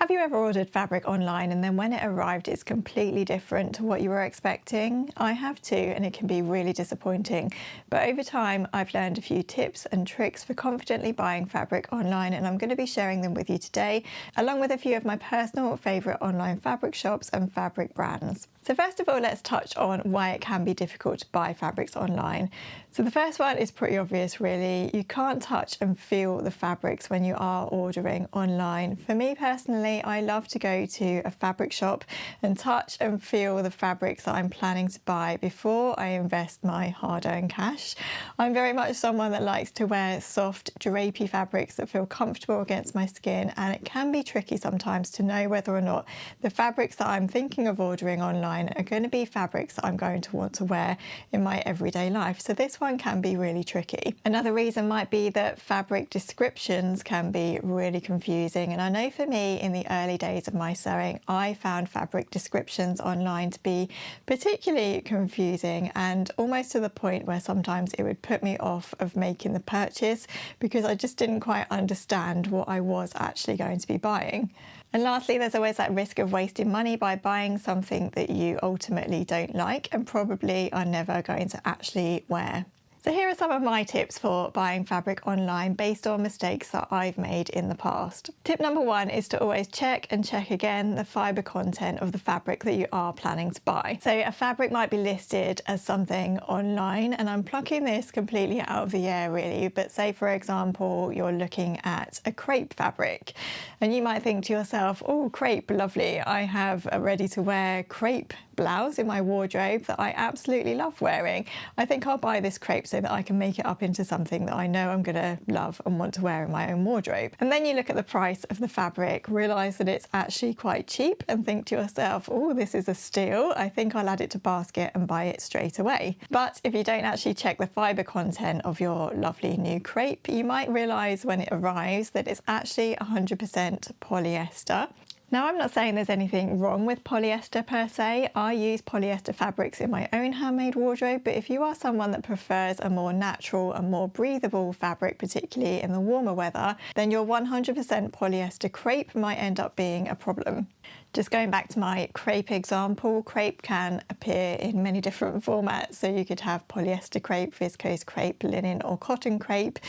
Have you ever ordered fabric online and then when it arrived it's completely different to what you were expecting? I have too, and it can be really disappointing. But over time I've learned a few tips and tricks for confidently buying fabric online, and I'm going to be sharing them with you today, along with a few of my personal favourite online fabric shops and fabric brands. So first of all, let's touch on why it can be difficult to buy fabrics online. So the first one is pretty obvious really. You can't touch and feel the fabrics when you are ordering online. For me personally, I love to go to a fabric shop and touch and feel the fabrics that I'm planning to buy before I invest my hard-earned cash. I'm very much someone that likes to wear soft, drapey fabrics that feel comfortable against my skin, and it can be tricky sometimes to know whether or not the fabrics that I'm thinking of ordering online are going to be fabrics that I'm going to want to wear in my everyday life. So this one can be really tricky. Another reason might be that fabric descriptions can be really confusing, and I know for me in the early days of my sewing I found fabric descriptions online to be particularly confusing, and almost to the point where sometimes it would put me off of making the purchase because I just didn't quite understand what I was actually going to be buying. And lastly, there's always that risk of wasting money by buying something that you ultimately don't like and probably are never going to actually wear. So here are some of my tips for buying fabric online based on mistakes that I've made in the past. Tip number one is to always check and check again the fibre content of the fabric that you are planning to buy. So a fabric might be listed as something online, and I'm plucking this completely out of the air really, but say for example you're looking at a crepe fabric and you might think to yourself, oh, crepe, lovely, I have a ready to wear crepe blouse in my wardrobe that I absolutely love wearing. I think I'll buy this crepe so that I can make it up into something that I know I'm going to love and want to wear in my own wardrobe. And then you look at the price of the fabric, realise that it's actually quite cheap, and think to yourself, oh, this is a steal. I think I'll add it to basket and buy it straight away. But if you don't actually check the fibre content of your lovely new crepe, you might realise when it arrives that it's actually 100% polyester. Now, I'm not saying there's anything wrong with polyester per se. I use polyester fabrics in my own handmade wardrobe, but if you are someone that prefers a more natural and more breathable fabric, particularly in the warmer weather, then your 100% polyester crepe might end up being a problem. Just going back to my crepe example, crepe can appear in many different formats. So you could have polyester crepe, viscose crepe, linen or cotton crepe,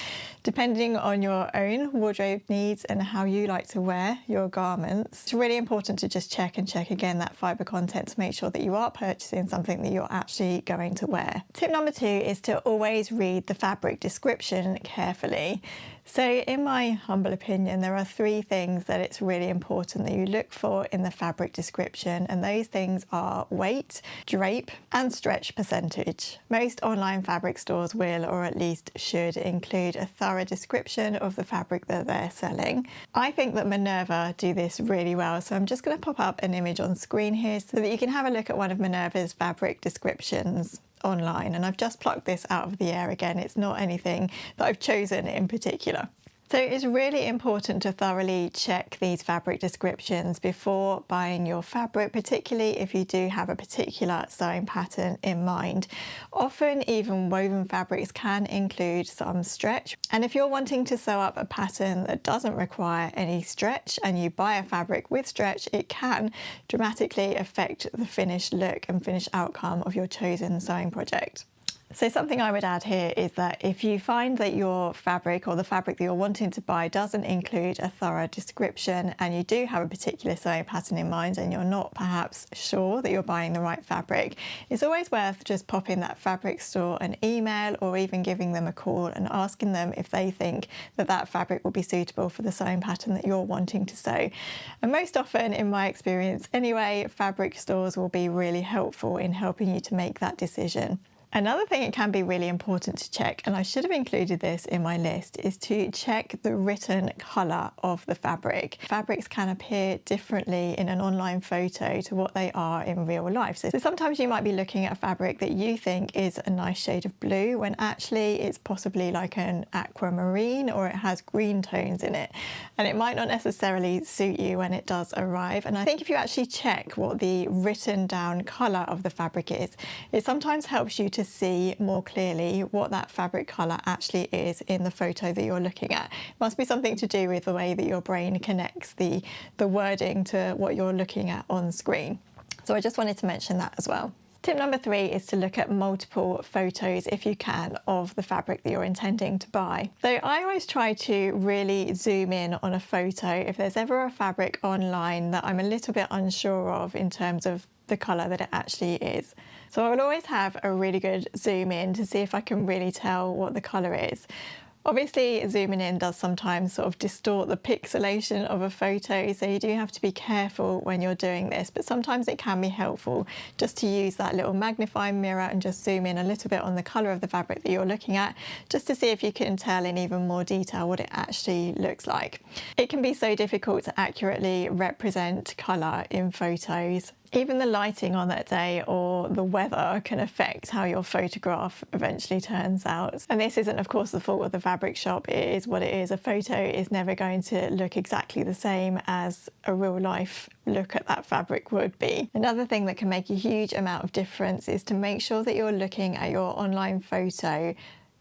depending on your own wardrobe needs and how you like to wear your garments. It's really important to just check and check again that fibre content to make sure that you are purchasing something that you're actually going to wear. Tip number two is to always read the fabric description carefully. So in my humble opinion, there are three things that it's really important that you look for in the fabric description, and those things are weight, drape and stretch percentage. Most online fabric stores will, or at least should, include a thorough description of the fabric that they're selling. I think that Minerva do this really well, so I'm just going to pop up an image on screen here so that you can have a look at one of Minerva's fabric descriptions online, and I've just plucked this out of the air again. It's not anything that I've chosen in particular. So it's really important to thoroughly check these fabric descriptions before buying your fabric, particularly if you do have a particular sewing pattern in mind. Often even woven fabrics can include some stretch, and if you're wanting to sew up a pattern that doesn't require any stretch and you buy a fabric with stretch, it can dramatically affect the finished look and finished outcome of your chosen sewing project. So something I would add here is that if you find that your fabric or the fabric that you're wanting to buy doesn't include a thorough description, and you do have a particular sewing pattern in mind and you're not perhaps sure that you're buying the right fabric, it's always worth just popping that fabric store an email or even giving them a call and asking them if they think that that fabric will be suitable for the sewing pattern that you're wanting to sew. And most often, in my experience anyway, fabric stores will be really helpful in helping you to make that decision. Another thing it can be really important to check, and I should have included this in my list, is to check the written colour of the fabric. Fabrics can appear differently in an online photo to what they are in real life. So sometimes you might be looking at a fabric that you think is a nice shade of blue when actually it's possibly like an aquamarine or it has green tones in it. And it might not necessarily suit you when it does arrive. And I think if you actually check what the written down colour of the fabric is, it sometimes helps you to see more clearly what that fabric colour actually is in the photo that you're looking at. It must be something to do with the way that your brain connects the wording to what you're looking at on screen. So I just wanted to mention that as well. Tip number 3 is to look at multiple photos, if you can, of the fabric that you're intending to buy. So I always try to really zoom in on a photo if there's ever a fabric online that I'm a little bit unsure of in terms of the colour that it actually is. So I will always have a really good zoom in to see if I can really tell what the colour is. Obviously, zooming in does sometimes sort of distort the pixelation of a photo, so you do have to be careful when you're doing this, but sometimes it can be helpful just to use that little magnifying mirror and just zoom in a little bit on the colour of the fabric that you're looking at, just to see if you can tell in even more detail what it actually looks like. It can be so difficult to accurately represent colour in photos. Even the lighting on that day or the weather can affect how your photograph eventually turns out. And this isn't, of course, the fault of the fabric shop. It is what it is. A photo is never going to look exactly the same as a real life look at that fabric would be. Another thing that can make a huge amount of difference is to make sure that you're looking at your online photo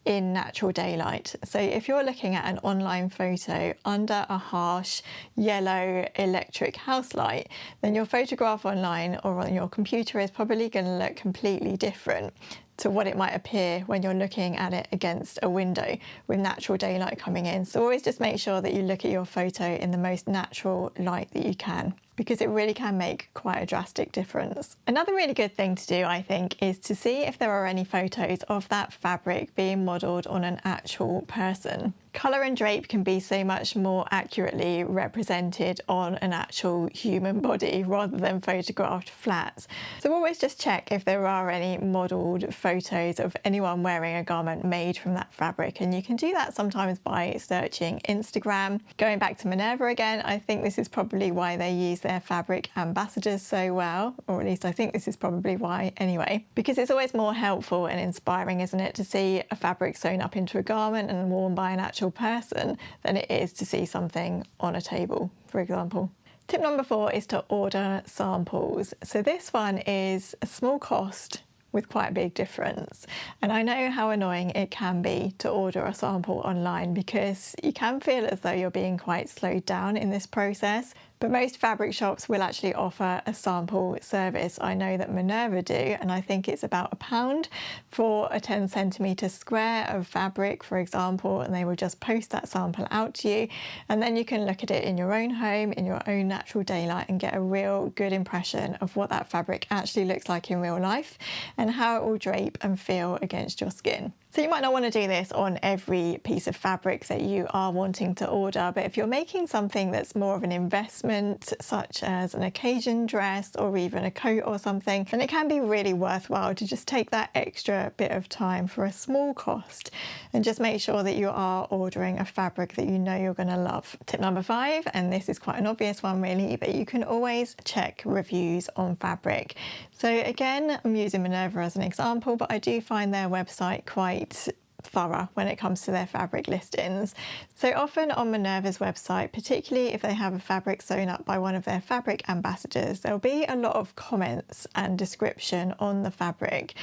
in natural daylight. So if you're looking at an online photo under a harsh yellow electric house light, then your photograph online or on your computer is probably going to look completely different to what it might appear when you're looking at it against a window with natural daylight coming in. So always just make sure that you look at your photo in the most natural light that you can, because it really can make quite a drastic difference. Another really good thing to do, I think, is to see if there are any photos of that fabric being modelled on an actual person. Colour and drape can be so much more accurately represented on an actual human body rather than photographed flat. So always just check if there are any modelled photos of anyone wearing a garment made from that fabric, and you can do that sometimes by searching Instagram. Going back to Minerva again, I think this is probably why they use their fabric ambassadors so well, or at least I think this is probably why anyway, because it's always more helpful and inspiring, isn't it, to see a fabric sewn up into a garment and worn by an actual person than it is to see something on a table, for example. Tip number 4 is to order samples. So this one is a small cost with quite a big difference. And I know how annoying it can be to order a sample online, because you can feel as though you're being quite slowed down in this process. But most fabric shops will actually offer a sample service. I know that Minerva do, and I think it's about £1 for a 10 centimetre square of fabric, for example, and they will just post that sample out to you, and then you can look at it in your own home, in your own natural daylight, and get a real good impression of what that fabric actually looks like in real life and how it will drape and feel against your skin. So you might not want to do this on every piece of fabric that you are wanting to order, but if you're making something that's more of an investment, such as an occasion dress or even a coat or something, then it can be really worthwhile to just take that extra bit of time for a small cost and just make sure that you are ordering a fabric that you know you're going to love. Tip number 5, and this is quite an obvious one really, but you can always check reviews on fabric. So again, I'm using Minerva as an example, but I do find their website quite thorough when it comes to their fabric listings. So often on Minerva's website, particularly if they have a fabric sewn up by one of their fabric ambassadors, there'll be a lot of comments and description on the fabric.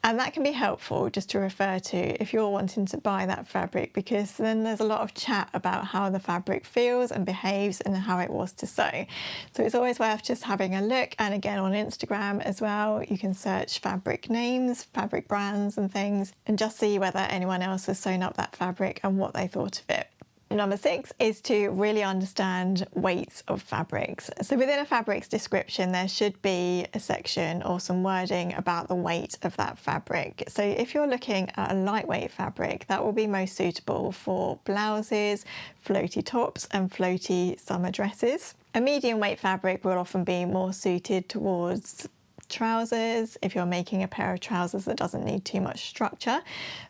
And that can be helpful just to refer to if you're wanting to buy that fabric, because then there's a lot of chat about how the fabric feels and behaves and how it was to sew. So it's always worth just having a look. And again, on Instagram as well, you can search fabric names, fabric brands and things, and just see whether anyone else has sewn up that fabric and what they thought of it. Number 6 is to really understand weights of fabrics. So within a fabric's description, there should be a section or some wording about the weight of that fabric. So if you're looking at a lightweight fabric, that will be most suitable for blouses, floaty tops and floaty summer dresses. A medium weight fabric will often be more suited towards trousers, if you're making a pair of trousers that doesn't need too much structure.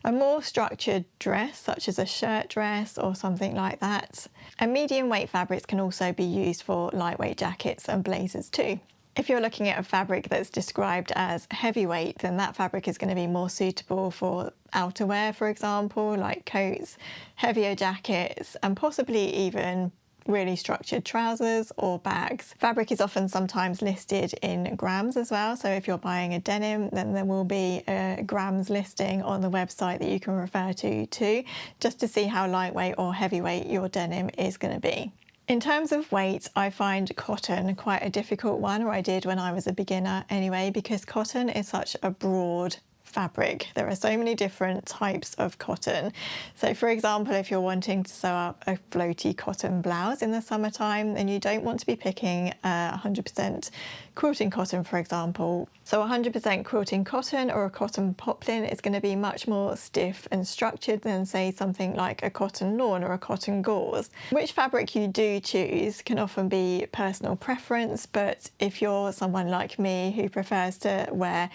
A more structured dress, such as a shirt dress or something like that. And medium weight fabrics can also be used for lightweight jackets and blazers too. If you're looking at a fabric that's described as heavyweight, then that fabric is going to be more suitable for outerwear, for example, like coats, heavier jackets, and possibly even really structured trousers or bags. Fabric is often sometimes listed in grams as well, so if you're buying a denim, then there will be a grams listing on the website that you can refer to too, just to see how lightweight or heavyweight your denim is going to be. In terms of weight, I find cotton quite a difficult one, or I did when I was a beginner anyway, because cotton is such a broad fabric. There are so many different types of cotton. So for example, if you're wanting to sew up a floaty cotton blouse in the summertime, then you don't want to be picking 100% quilting cotton, for example. So 100% quilting cotton or a cotton poplin is going to be much more stiff and structured than, say, something like a cotton lawn or a cotton gauze. Which fabric you do choose can often be personal preference, but if you're someone like me who prefers to wear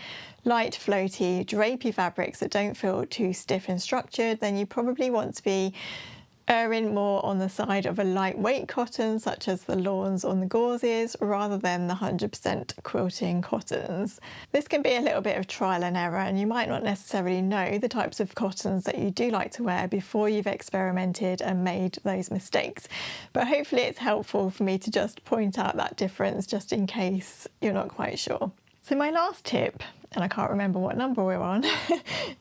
light, floaty, drapey fabrics that don't feel too stiff and structured, then you probably want to be erring more on the side of a lightweight cotton, such as the lawns or the gauzes, rather than the 100% quilting cottons. This can be a little bit of trial and error, and you might not necessarily know the types of cottons that you do like to wear before you've experimented and made those mistakes. But hopefully it's helpful for me to just point out that difference, just in case you're not quite sure. So my last tip, and I can't remember what number we're on,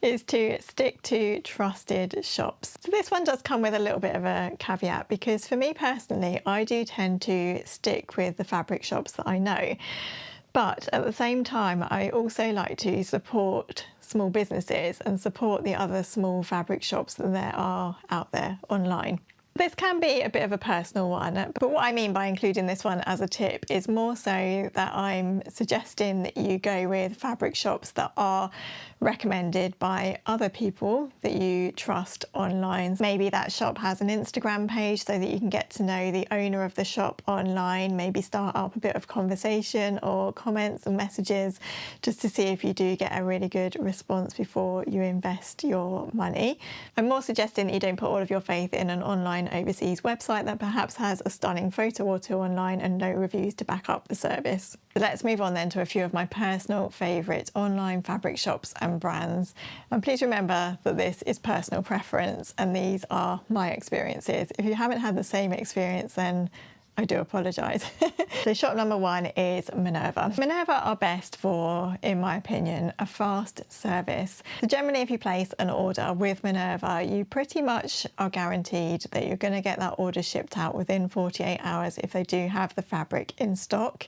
is to stick to trusted shops. So this one does come with a little bit of a caveat, because for me personally, I do tend to stick with the fabric shops that I know. But at the same time, I also like to support small businesses and support the other small fabric shops that there are out there online. This can be a bit of a personal one, but what I mean by including this one as a tip is more so that I'm suggesting that you go with fabric shops that are recommended by other people that you trust online. Maybe that shop has an Instagram page so that you can get to know the owner of the shop online, maybe start up a bit of conversation or comments and messages just to see if you do get a really good response before you invest your money. I'm more suggesting that you don't put all of your faith in an online overseas website that perhaps has a stunning photo or two online and no reviews to back up the service. So let's move on then to a few of my personal favourite online fabric shops and brands. And please remember that this is personal preference and these are my experiences. If you haven't had the same experience, then I do apologise. So shop number one is Minerva. Minerva are best for, in my opinion, a fast service. So generally, if you place an order with Minerva, you pretty much are guaranteed that you're going to get that order shipped out within 48 hours if they do have the fabric in stock.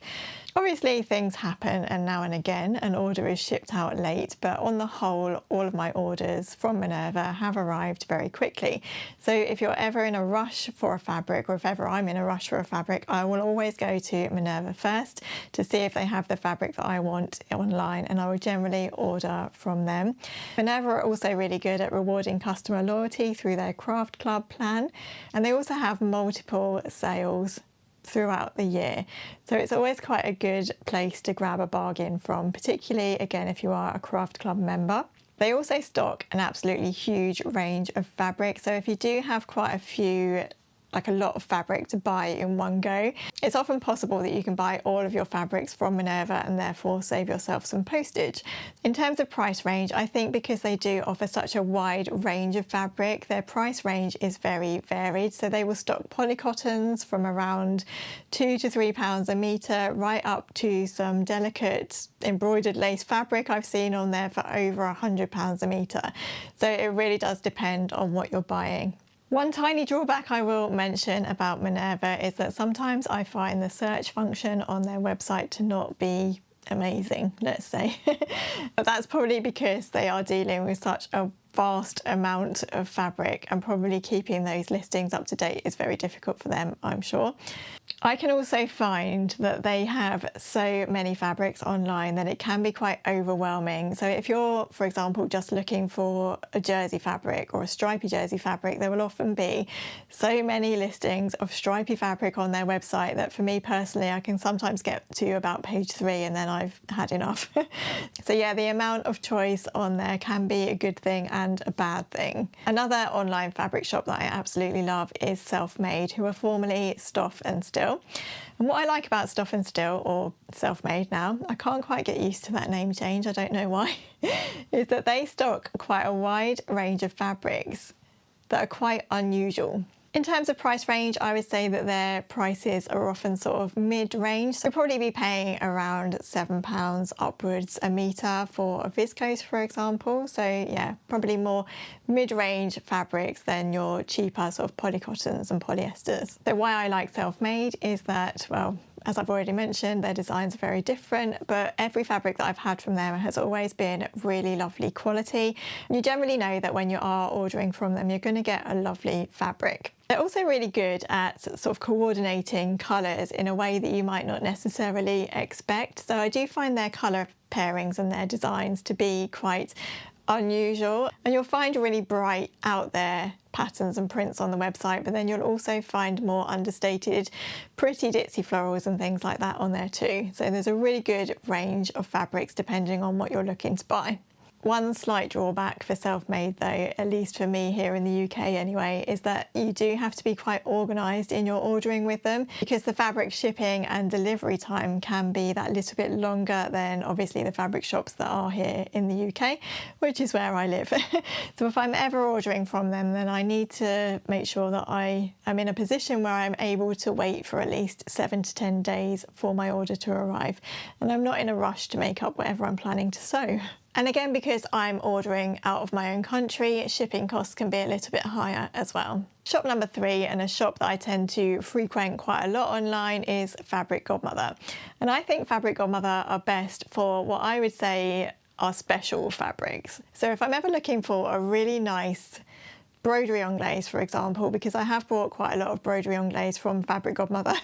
Obviously, things happen, and now and again an order is shipped out late, but on the whole, all of my orders from Minerva have arrived very quickly. So if you're ever in a rush for a fabric, or if ever I'm in a rush for a fabric, I will always go to Minerva first to see if they have the fabric that I want online, and I will generally order from them. Minerva are also really good at rewarding customer loyalty through their Craft Club plan, and they also have multiple sales throughout the year. So it's always quite a good place to grab a bargain from, particularly again if you are a Craft Club member. They also stock an absolutely huge range of fabric. So if you do have quite a few, like a lot of fabric to buy in one go, it's often possible that you can buy all of your fabrics from Minerva and therefore save yourself some postage. In terms of price range, I think because they do offer such a wide range of fabric, their price range is very varied. So they will stock polycottons from around £2 to £3 a metre, right up to some delicate embroidered lace fabric I've seen on there for over £100 a metre. So it really does depend on what you're buying. One tiny drawback I will mention about Minerva is that sometimes I find the search function on their website to not be amazing, let's say. But that's probably because they are dealing with such a vast amount of fabric, and probably keeping those listings up to date is very difficult for them, I'm sure. I can also find that they have so many fabrics online that it can be quite overwhelming. So if you're, for example, just looking for a jersey fabric or a stripy jersey fabric, there will often be so many listings of stripy fabric on their website that for me personally, I can sometimes get to about page 3 and then I've had enough. So yeah, the amount of choice on there can be a good thing and a bad thing. Another online fabric shop that I absolutely love is Selfmade, who are formerly Stoff and Still. And what I like about Stoff and Still, or Selfmade now, I can't quite get used to that name change, I don't know why, is that they stock quite a wide range of fabrics that are quite unusual. In terms of price range, I would say that their prices are often sort of mid-range. So you'll probably be paying around £7 upwards a metre for a viscose, for example. So yeah, probably more mid-range fabrics than your cheaper sort of polycottons and polyesters. So why I like Self-Made is that, well, as I've already mentioned, their designs are very different, but every fabric that I've had from them has always been really lovely quality. You generally know that when you are ordering from them, you're going to get a lovely fabric. They're also really good at sort of coordinating colours in a way that you might not necessarily expect. So I do find their colour pairings and their designs to be quite unusual, and you'll find really bright out there patterns and prints on the website, but then you'll also find more understated pretty ditzy florals and things like that on there too. So there's a really good range of fabrics depending on what you're looking to buy. One slight drawback for Self-Made though, at least for me here in the UK anyway, is that you do have to be quite organised in your ordering with them, because the fabric shipping and delivery time can be that little bit longer than obviously the fabric shops that are here in the UK, which is where I live. So if I'm ever ordering from them, then I need to make sure that I am in a position where I'm able to wait for at least 7 to 10 days for my order to arrive, and I'm not in a rush to make up whatever I'm planning to sew. And again, because I'm ordering out of my own country, shipping costs can be a little bit higher as well. Shop number 3, and a shop that I tend to frequent quite a lot online, is Fabric Godmother. And I think Fabric Godmother are best for what I would say are special fabrics. So if I'm ever looking for a really nice broderie anglaise, for example, because I have bought quite a lot of broderie anglaise from Fabric Godmother,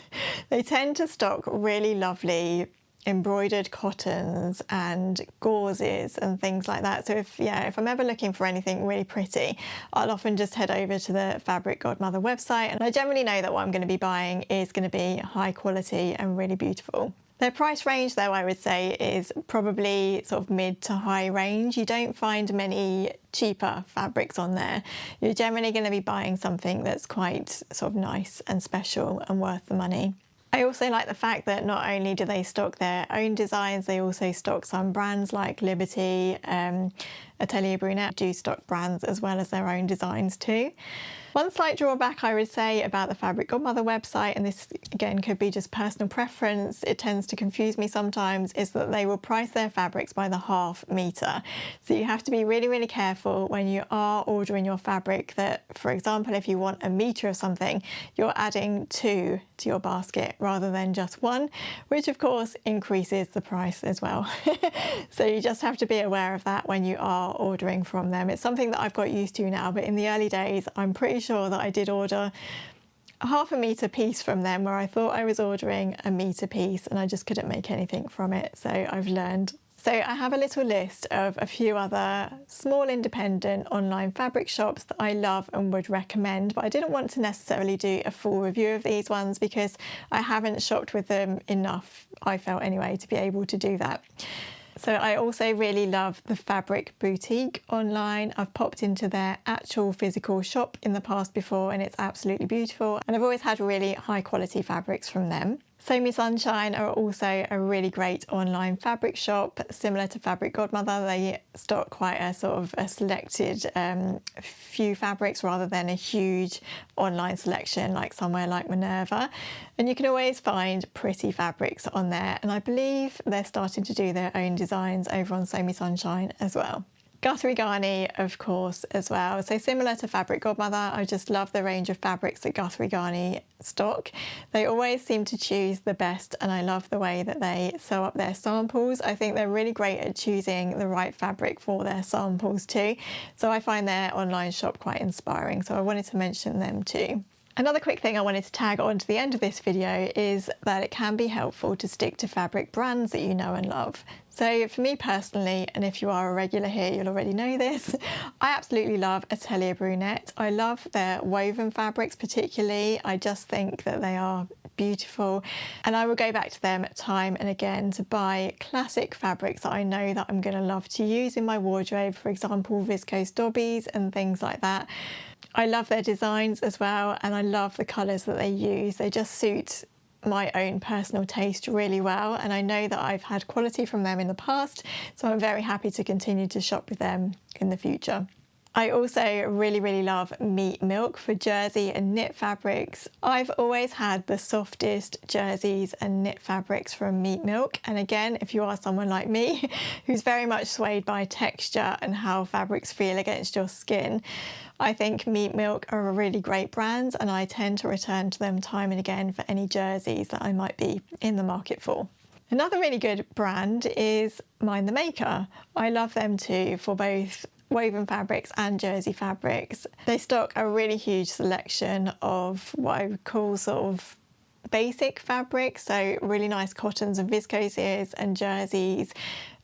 they tend to stock really lovely embroidered cottons and gauzes and things like that. So if I'm ever looking for anything really pretty, I'll often just head over to the Fabric Godmother website, and I generally know that what I'm going to be buying is going to be high quality and really beautiful. Their price range though, I would say, is probably sort of mid to high range. You don't find many cheaper fabrics on there. You're generally going to be buying something that's quite sort of nice and special and worth the money. I also like the fact that not only do they stock their own designs, they also stock some brands like Liberty, Atelier Brunette do stock brands as well as their own designs too. One slight drawback I would say about the Fabric Godmother website, and this again could be just personal preference, it tends to confuse me sometimes, is that they will price their fabrics by the half metre. So you have to be really, really careful when you are ordering your fabric that, for example, if you want a metre of something, you're adding 2 to your basket rather than just 1, which of course increases the price as well. So you just have to be aware of that when you are ordering from them. It's something that I've got used to now, but in the early days, I'm pretty sure that I did order a half a metre piece from them where I thought I was ordering a metre piece and I just couldn't make anything from it. So I've learned. So I have a little list of a few other small independent online fabric shops that I love and would recommend, but I didn't want to necessarily do a full review of these ones because I haven't shopped with them enough, I felt anyway, to be able to do that. So I also really love the Fabric Boutique online. I've popped into their actual physical shop in the past before and it's absolutely beautiful, and I've always had really high quality fabrics from them. Sew Me Sunshine are also a really great online fabric shop. Similar to Fabric Godmother, they stock quite a sort of a selected few fabrics rather than a huge online selection like somewhere like Minerva. And you can always find pretty fabrics on there. And I believe they're starting to do their own designs over on Sew Me Sunshine as well. Guthrie Ghani, of course, as well. So similar to Fabric Godmother, I just love the range of fabrics that Guthrie Ghani stock. They always seem to choose the best, and I love the way that they sew up their samples. I think they're really great at choosing the right fabric for their samples too. So I find their online shop quite inspiring, so I wanted to mention them too. Another quick thing I wanted to tag on to the end of this video is that it can be helpful to stick to fabric brands that you know and love. So for me personally, and if you are a regular here, you'll already know this, I absolutely love Atelier Brunette. I love their woven fabrics particularly. I just think that they are beautiful, and I will go back to them time and again to buy classic fabrics that I know that I'm going to love to use in my wardrobe, for example viscose dobbies and things like that. I love their designs as well, and I love the colours that they use. They just suit my own personal taste really well, and I know that I've had quality from them in the past, so I'm very happy to continue to shop with them in the future. I also really love Meat Milk for jersey and knit fabrics. I've always had the softest jerseys and knit fabrics from Meat Milk, and again, if you are someone like me who's very much swayed by texture and how fabrics feel against your skin, I think Meat Milk are a really great brand, and I tend to return to them time and again for any jerseys that I might be in the market for. Another really good brand is Mind the Maker. I love them too for both woven fabrics and jersey fabrics. They stock a really huge selection of what I would call sort of basic fabrics, so really nice cottons and viscoses and jerseys,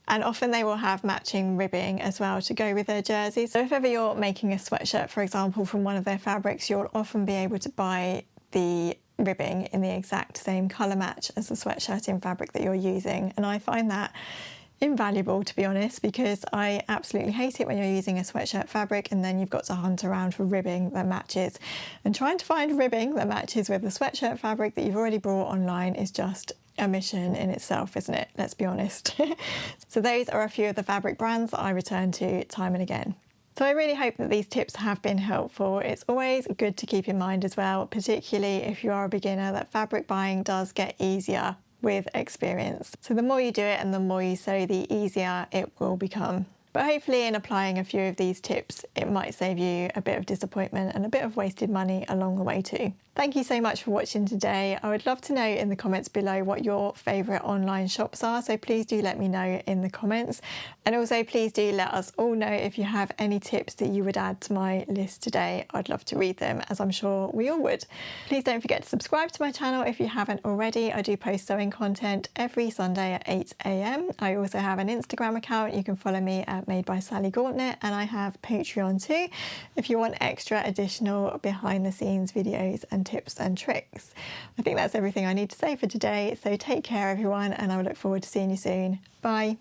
and often they will have matching ribbing as well to go with their jerseys. So if ever you're making a sweatshirt, for example, from one of their fabrics, you'll often be able to buy the ribbing in the exact same colour match as the sweatshirt in fabric that you're using, and I find that invaluable, to be honest, because I absolutely hate it when you're using a sweatshirt fabric and then you've got to hunt around for ribbing that matches, and trying to find ribbing that matches with the sweatshirt fabric that you've already bought online is just a mission in itself, isn't it? Let's be honest. So those are a few of the fabric brands that I return to time and again. So I really hope that these tips have been helpful. It's always good to keep in mind as well, particularly if you are a beginner, that fabric buying does get easier with experience. So the more you do it and the more you sew, the easier it will become. But hopefully in applying a few of these tips, it might save you a bit of disappointment and a bit of wasted money along the way too. Thank you so much for watching today. I would love to know in the comments below what your favourite online shops are, so please do let me know in the comments. And also please do let us all know if you have any tips that you would add to my list today. I'd love to read them, as I'm sure we all would. Please don't forget to subscribe to my channel if you haven't already. I do post sewing content every Sunday at 8 AM. I also have an Instagram account. You can follow me at Made by Sally Gauntlet, and I have Patreon too if you want extra additional behind the scenes videos and tips and tricks. I think that's everything I need to say for today, so take care everyone, and I will look forward to seeing you soon. Bye.